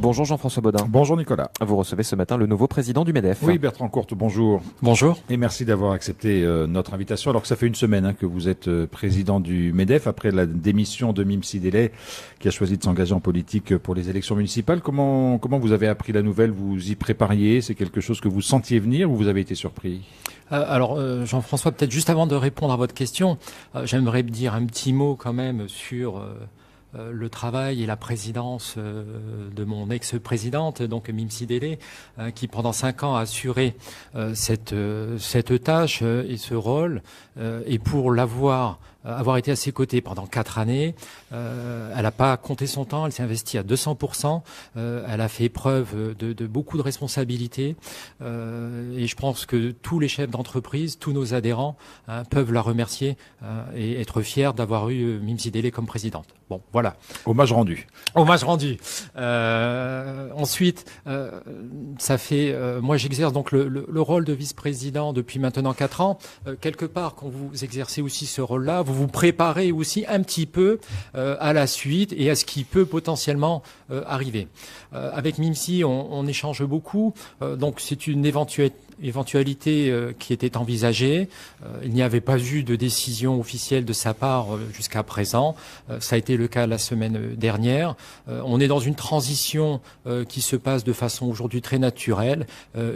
Bonjour Jean-François Bodin. Bonjour Nicolas. Vous recevez ce matin le nouveau président du MEDEF. Oui, Bertrand Courte, bonjour. Bonjour. Et merci d'avoir accepté notre invitation, alors que ça fait une semaine que vous êtes président du MEDEF, après la démission de Mime Sidélé, qui a choisi de s'engager en politique pour les élections municipales. Comment vous avez appris la nouvelle? Vous y prépariez? C'est quelque chose que vous sentiez venir ou vous avez été surpris? Alors Jean-François, peut-être juste avant de répondre à votre question, j'aimerais dire un petit mot quand même sur le travail et la présidence de mon ex-présidente, donc Mime Sidélé, qui pendant 5 ans a assuré cette tâche et ce rôle. Et pour avoir été à ses côtés pendant 4 années, elle n'a pas compté son temps, elle s'est investie à 200%, elle a fait preuve de beaucoup de responsabilités, et je pense que tous les chefs d'entreprise, tous nos adhérents peuvent la remercier et être fiers d'avoir eu Mime Sidélé comme présidente. Bon, voilà. Hommage rendu. Hommage rendu. Ensuite, ça fait, moi j'exerce donc le rôle de vice-président depuis maintenant 4 ans. Quelque part, quand vous exercez aussi ce rôle-là, vous vous préparez aussi un petit peu à la suite et à ce qui peut potentiellement arriver. Avec Mimsi, on échange beaucoup, donc c'est une éventualité qui était envisagée. Il n'y avait pas eu de décision officielle de sa part jusqu'à présent. Ça a été le cas la semaine dernière. On est dans une transition qui se passe de façon aujourd'hui très naturelle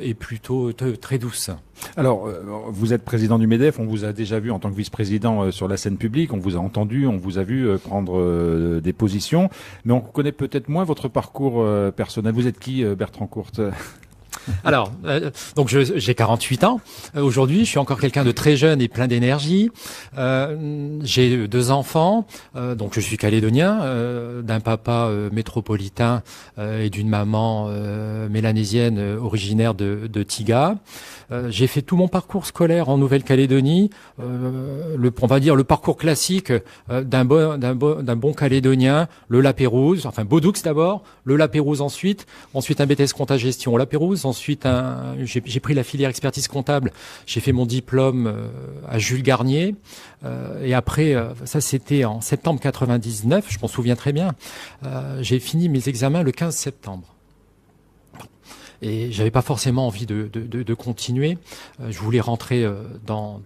et plutôt très douce. Alors, vous êtes président du MEDEF, on vous a déjà vu en tant que vice-président sur la scène publique, on vous a entendu, on vous a vu prendre des positions, mais on connaît peut-être moins votre parcours personnel. Vous êtes qui, Bertrand Courte ? Alors, donc j'ai 48 ans. Aujourd'hui, je suis encore quelqu'un de très jeune et plein d'énergie. J'ai 2 enfants. Donc, je suis calédonien, d'un papa métropolitain et d'une maman mélanésienne originaire de Tiga. J'ai fait tout mon parcours scolaire en Nouvelle-Calédonie. On va dire le parcours classique d'un bon Calédonien, le Lapérouse, enfin Beaudoux d'abord, le Lapérouse ensuite un BTS compta gestion au Lapérouse. Ensuite, j'ai pris la filière expertise comptable. J'ai fait mon diplôme à Jules Garnier. Et après, ça c'était en septembre 99, je m'en souviens très bien. J'ai fini mes examens le 15 septembre. Et j'avais pas forcément envie de continuer. Je voulais rentrer dans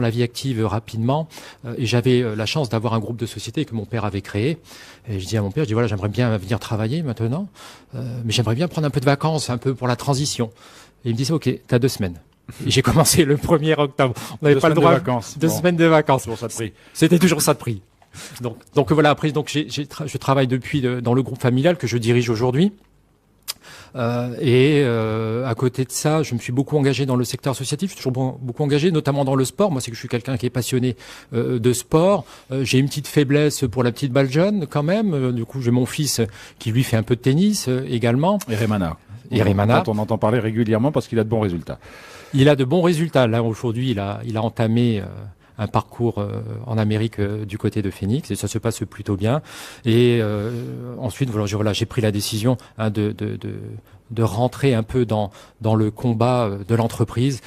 la vie active rapidement. Et j'avais la chance d'avoir un groupe de société que mon père avait créé. Et je dis à mon père, voilà, j'aimerais bien venir travailler maintenant, mais j'aimerais bien prendre un peu de vacances, un peu pour la transition. Et il me disait, ok, t'as 2 semaines. Et j'ai commencé le 1er octobre. On n'avait pas le droit. 2 semaines de vacances. Toujours ça de prix. C'était toujours ça de prix. Donc voilà. Après, donc je travaille depuis dans le groupe familial que je dirige aujourd'hui. À côté de ça, je me suis beaucoup engagé dans le secteur associatif, toujours beaucoup engagé, notamment dans le sport. Moi, c'est que je suis quelqu'un qui est passionné de sport. J'ai une petite faiblesse pour la petite balle jaune, quand même. Du coup, j'ai mon fils qui lui fait un peu de tennis également. Et Remana. On entend parler régulièrement parce qu'il a de bons résultats. Il a de bons résultats. Là, aujourd'hui, il a entamé un parcours en Amérique du côté de Phoenix et ça se passe plutôt bien. Et ensuite, voilà, j'ai pris la décision de rentrer un peu dans le combat de l'entreprise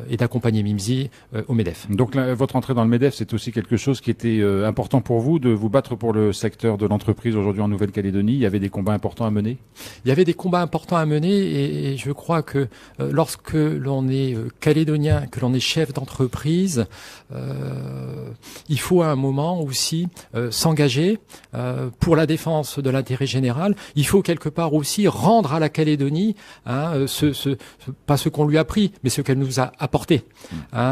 et d'accompagner Mimsi au MEDEF. Donc votre entrée dans le MEDEF, c'est aussi quelque chose qui était important pour vous, de vous battre pour le secteur de l'entreprise aujourd'hui en Nouvelle-Calédonie. Il y avait des combats importants à mener? Il y avait des combats importants à mener et je crois que lorsque l'on est calédonien, que l'on est chef d'entreprise, il faut à un moment aussi s'engager pour la défense de l'intérêt général. Il faut quelque part aussi rendre à la Calédonie pas ce qu'on lui a pris, mais ce qu'elle nous a apporté.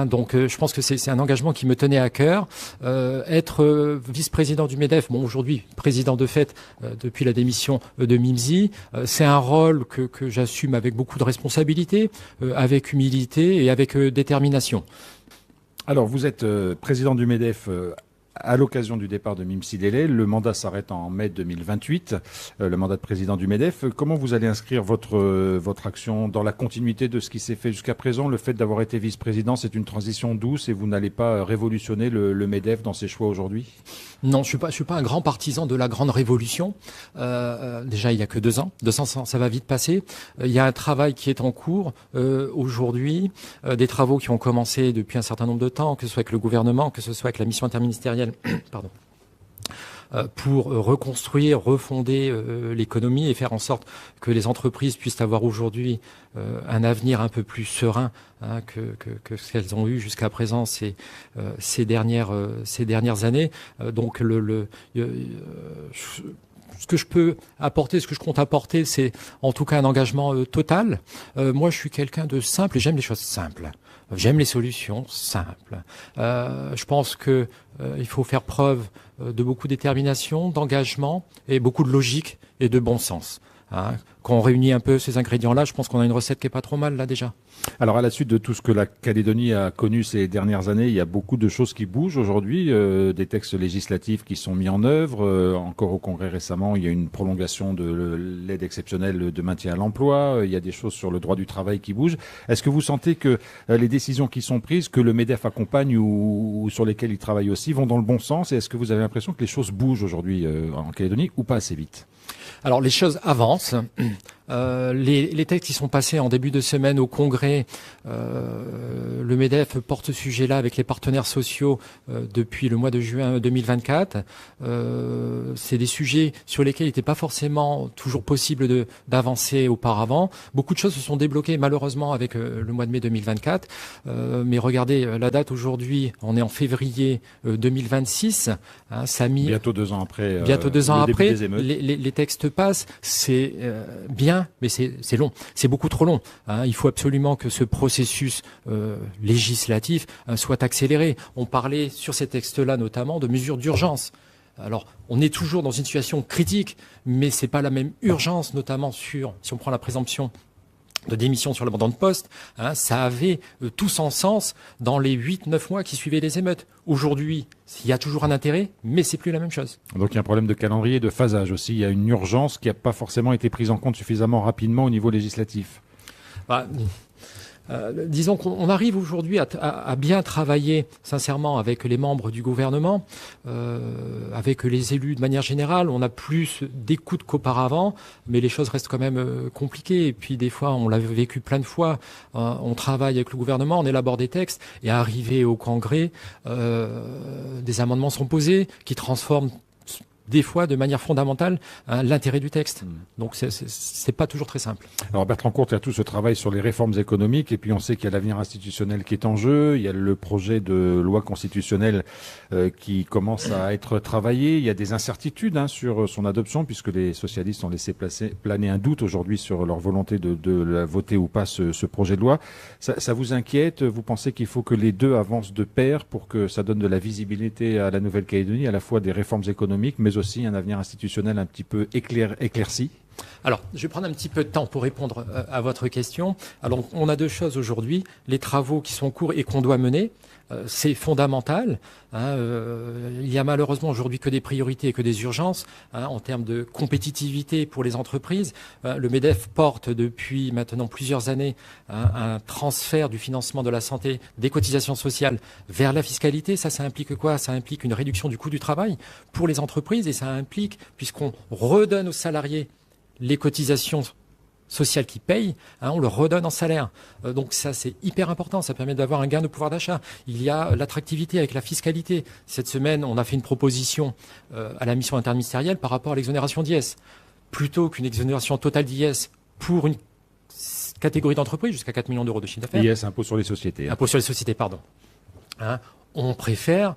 Donc je pense que c'est un engagement qui me tenait à cœur. Être vice-président du MEDEF, bon aujourd'hui président de fait depuis la démission de Mimsi, c'est un rôle que j'assume avec beaucoup de responsabilité, avec humilité et avec détermination. Alors vous êtes président du MEDEF à l'occasion du départ de Mime Sidélé. Le mandat s'arrête en mai 2028, le mandat de président du MEDEF. Comment vous allez inscrire votre action dans la continuité de ce qui s'est fait jusqu'à présent? Le fait d'avoir été vice-président, c'est une transition douce et vous n'allez pas révolutionner le MEDEF dans ses choix aujourd'hui? Non, je suis pas un grand partisan de la grande révolution. Déjà, il y a que 2 ans. 2 ans, ça va vite passer. Il y a un travail qui est en cours aujourd'hui, des travaux qui ont commencé depuis un certain nombre de temps, que ce soit avec le gouvernement, que ce soit avec la mission interministérielle. Pardon. pour reconstruire, refonder l'économie et faire en sorte que les entreprises puissent avoir aujourd'hui un avenir un peu plus serein que ce qu'elles ont eu jusqu'à présent ces dernières années. Donc ce que je peux apporter, ce que je compte apporter, c'est en tout cas un engagement total. Moi, je suis quelqu'un de simple et j'aime les choses simples. J'aime les solutions simples. Je pense que il faut faire preuve de beaucoup de détermination, d'engagement et beaucoup de logique et de bon sens. Quand on réunit un peu ces ingrédients-là, je pense qu'on a une recette qui est pas trop mal là déjà. Alors à la suite de tout ce que la Calédonie a connu ces dernières années, il y a beaucoup de choses qui bougent aujourd'hui, des textes législatifs qui sont mis en œuvre. Encore au Congrès récemment, il y a une prolongation de l'aide exceptionnelle de maintien à l'emploi. Il y a des choses sur le droit du travail qui bougent. Est-ce que vous sentez que les décisions qui sont prises, que le MEDEF accompagne ou sur lesquelles il travaille aussi, vont dans le bon sens? Et est-ce que vous avez l'impression que les choses bougent aujourd'hui en Calédonie ou pas assez vite? Alors les choses avancent. Les textes qui sont passés en début de semaine au Congrès, le MEDEF porte ce sujet-là avec les partenaires sociaux depuis le mois de juin 2024. C'est des sujets sur lesquels il n'était pas forcément toujours possible d'avancer auparavant. Beaucoup de choses se sont débloquées malheureusement avec le mois de mai 2024. Mais regardez la date aujourd'hui, on est en février 2026. Ça a mis bientôt 2 ans après. Bientôt 2 ans après, les textes passent. C'est bien, mais c'est long. C'est beaucoup trop long. Il faut absolument que ce processus législatif soit accéléré. On parlait sur ces textes-là notamment de mesures d'urgence. Alors, on est toujours dans une situation critique, mais c'est pas la même urgence, notamment si on prend la présomption de démission sur l'abandon de poste, ça avait tout son sens dans les 8-9 mois qui suivaient les émeutes. Aujourd'hui, il y a toujours un intérêt, mais c'est plus la même chose. Donc il y a un problème de calendrier, de phasage aussi. Il y a une urgence qui n'a pas forcément été prise en compte suffisamment rapidement au niveau législatif. Disons qu'on arrive aujourd'hui à bien travailler sincèrement avec les membres du gouvernement, avec les élus de manière générale. On a plus d'écoute qu'auparavant, mais les choses restent quand même compliquées. Et puis des fois, on l'a vécu plein de fois, on travaille avec le gouvernement, on élabore des textes, et arrivé au Congrès, des amendements sont posés qui transforment des fois de manière fondamentale l'intérêt du texte. Donc c'est pas toujours très simple. Alors Bertrand Courte, il y a tout ce travail sur les réformes économiques et puis on sait qu'il y a l'avenir institutionnel qui est en jeu, il y a le projet de loi constitutionnelle qui commence à être travaillé, il y a des incertitudes sur son adoption puisque les socialistes ont laissé planer un doute aujourd'hui sur leur volonté de la voter ou pas ce projet de loi. Ça vous inquiète? Vous pensez qu'il faut que les deux avancent de pair pour que ça donne de la visibilité à la Nouvelle-Calédonie, à la fois des réformes économiques mais aussi un avenir institutionnel un petit peu éclairci? Alors, je vais prendre un petit peu de temps pour répondre à votre question. Alors, on a deux choses aujourd'hui. Les travaux qui sont en cours et qu'on doit mener, c'est fondamental. Il y a malheureusement aujourd'hui que des priorités et que des urgences en termes de compétitivité pour les entreprises. Le MEDEF porte depuis maintenant plusieurs années un transfert du financement de la santé des cotisations sociales vers la fiscalité. Ça implique quoi? Ça implique une réduction du coût du travail pour les entreprises et ça implique, puisqu'on redonne aux salariés les cotisations sociales qu'ils payent, on le redonne en salaire. Donc ça, c'est hyper important. Ça permet d'avoir un gain de pouvoir d'achat. Il y a l'attractivité avec la fiscalité. Cette semaine, on a fait une proposition à la mission interministérielle par rapport à l'exonération d'IS. Plutôt qu'une exonération totale d'IS pour une catégorie d'entreprises jusqu'à 4 millions d'euros de chiffre d'affaires. IS, impôt sur les sociétés. Impôt sur les sociétés, pardon. On préfère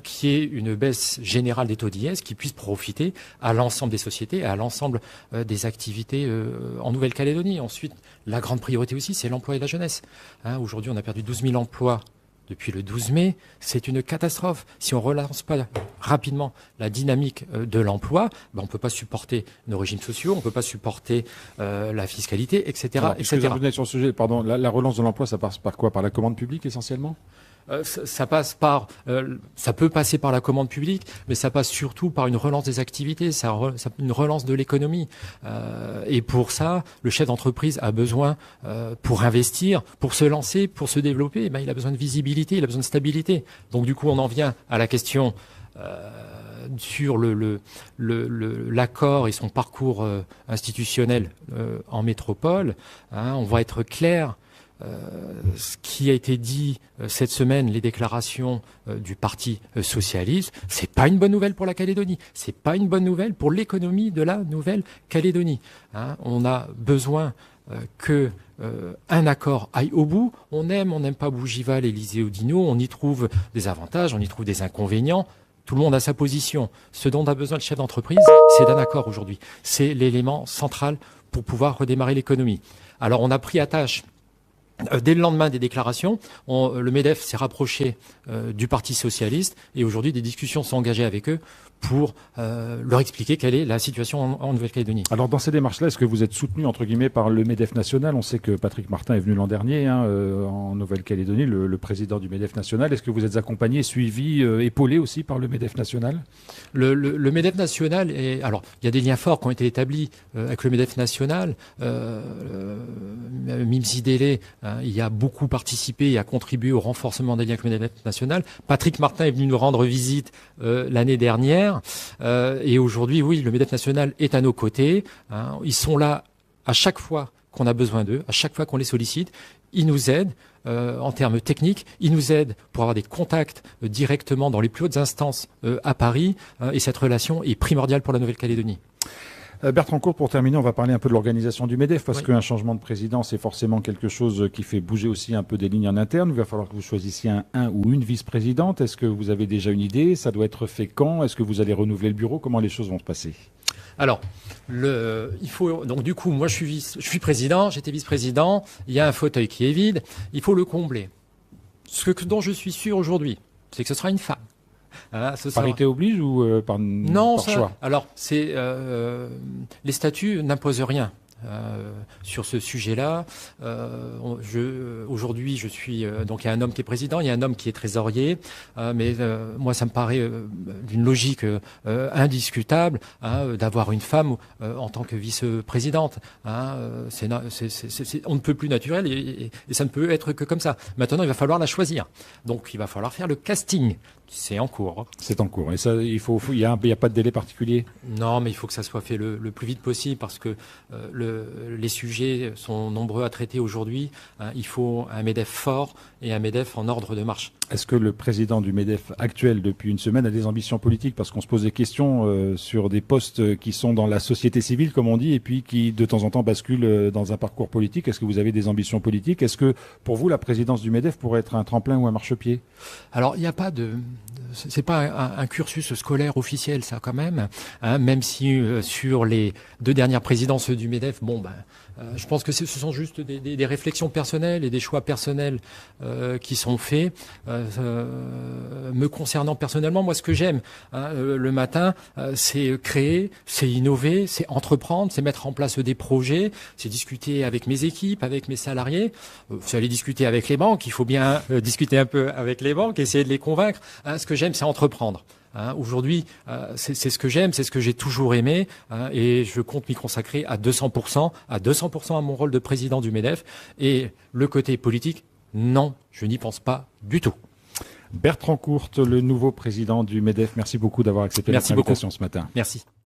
qu'il y ait une baisse générale des taux d'IS qui puisse profiter à l'ensemble des sociétés, à l'ensemble des activités en Nouvelle-Calédonie. Ensuite, la grande priorité aussi, c'est l'emploi et la jeunesse. Aujourd'hui, on a perdu 12 000 emplois depuis le 12 mai. C'est une catastrophe. Si on ne relance pas rapidement la dynamique de l'emploi, on ne peut pas supporter nos régimes sociaux, on ne peut pas supporter la fiscalité, etc. Alors, etc. Vous venez sur le sujet, pardon, la relance de l'emploi, ça passe par quoi? Par la commande publique essentiellement? Ça passe par, ça peut passer par la commande publique, mais ça passe surtout par une relance des activités, une relance de l'économie. Et pour ça, le chef d'entreprise a besoin, pour investir, pour se lancer, pour se développer, il a besoin de visibilité, il a besoin de stabilité. Donc du coup, on en vient à la question sur l'accord et son parcours institutionnel en métropole. On va être clair. ce qui a été dit cette semaine, les déclarations du Parti socialiste, c'est pas une bonne nouvelle pour la Calédonie. C'est pas une bonne nouvelle pour l'économie de la Nouvelle-Calédonie. Hein, on a besoin que un accord aille au bout. On n'aime pas Bougival, Élysée ou Dino. On y trouve des avantages, on y trouve des inconvénients. Tout le monde a sa position. Ce dont a besoin le chef d'entreprise, c'est d'un accord aujourd'hui. C'est l'élément central pour pouvoir redémarrer l'économie. Alors on a pris à tâche, dès le lendemain des déclarations, le MEDEF s'est rapproché du Parti socialiste et aujourd'hui des discussions sont engagées avec eux pour leur expliquer quelle est la situation en Nouvelle-Calédonie. Alors dans ces démarches-là, est-ce que vous êtes soutenu entre guillemets par le MEDEF national? On sait que Patrick Martin est venu l'an dernier en Nouvelle-Calédonie, le président du MEDEF national. Est-ce que vous êtes accompagné, suivi, épaulé aussi par le MEDEF national? Le MEDEF national, alors il y a des liens forts qui ont été établis avec le MEDEF national. Mimsi Délé, il y a beaucoup participé et a contribué au renforcement des liens avec le MEDEF national. Patrick Martin est venu nous rendre visite l'année dernière. Et aujourd'hui, oui, le MEDEF national est à nos côtés. Hein, ils sont là à chaque fois qu'on a besoin d'eux, à chaque fois qu'on les sollicite. Ils nous aident en termes techniques, ils nous aident pour avoir des contacts directement dans les plus hautes instances à Paris. Et cette relation est primordiale pour la Nouvelle-Calédonie. Bertrand Courte, pour terminer, on va parler un peu de l'organisation du MEDEF, parce Oui. qu'un changement de président, c'est forcément quelque chose qui fait bouger aussi un peu des lignes en interne. Il va falloir que vous choisissiez un ou une vice-présidente. Est-ce que vous avez déjà une idée? Ça doit être fait quand? Est-ce que vous allez renouveler le bureau? Comment les choses vont se passer? Alors, il faut donc du coup, moi je suis président, j'étais vice-président. Il y a un fauteuil qui est vide. Il faut le combler. Dont je suis sûr aujourd'hui, c'est que ce sera une femme. Hein, Parité oblige ou par choix? Alors, les statuts n'imposent rien. Sur ce sujet-là, aujourd'hui, je suis donc il y a un homme qui est président, il y a un homme qui est trésorier, mais moi, ça me paraît d'une logique indiscutable d'avoir une femme en tant que vice-présidente. Hein, on ne peut plus naturel et ça ne peut être que comme ça. Maintenant, il va falloir la choisir. Donc, il va falloir faire le casting. C'est en cours. C'est en cours. Et ça, il y a pas de délai particulier? Non, mais il faut que ça soit fait le plus vite possible parce que les sujets sont nombreux à traiter aujourd'hui. Hein, il faut un MEDEF fort et un MEDEF en ordre de marche. Est-ce que le président du MEDEF actuel, depuis une semaine, a des ambitions politiques? Parce qu'on se pose des questions sur des postes qui sont dans la société civile, comme on dit, et puis qui, de temps en temps, basculent dans un parcours politique. Est-ce que vous avez des ambitions politiques? Est-ce que, pour vous, la présidence du MEDEF pourrait être un tremplin ou un marchepied? Alors, il n'y a pas c'est pas un cursus scolaire officiel, ça, quand même. Hein, même si sur les 2 dernières présidences du MEDEF, je pense que ce sont juste des réflexions personnelles et des choix personnels qui sont faits. Me concernant personnellement, moi, ce que j'aime le matin, c'est créer, c'est innover, c'est entreprendre, c'est mettre en place des projets, c'est discuter avec mes équipes, avec mes salariés. C'est aller discuter avec les banques. Il faut bien discuter un peu avec les banques, essayer de les convaincre. Ce que j'aime, c'est entreprendre. Aujourd'hui, c'est ce que j'aime, c'est ce que j'ai toujours aimé, et je compte m'y consacrer à 200% à mon rôle de président du MEDEF. Et le côté politique, non, je n'y pense pas du tout. Bertrand Courte, le nouveau président du MEDEF, merci beaucoup d'avoir accepté notre invitation ce matin. Merci.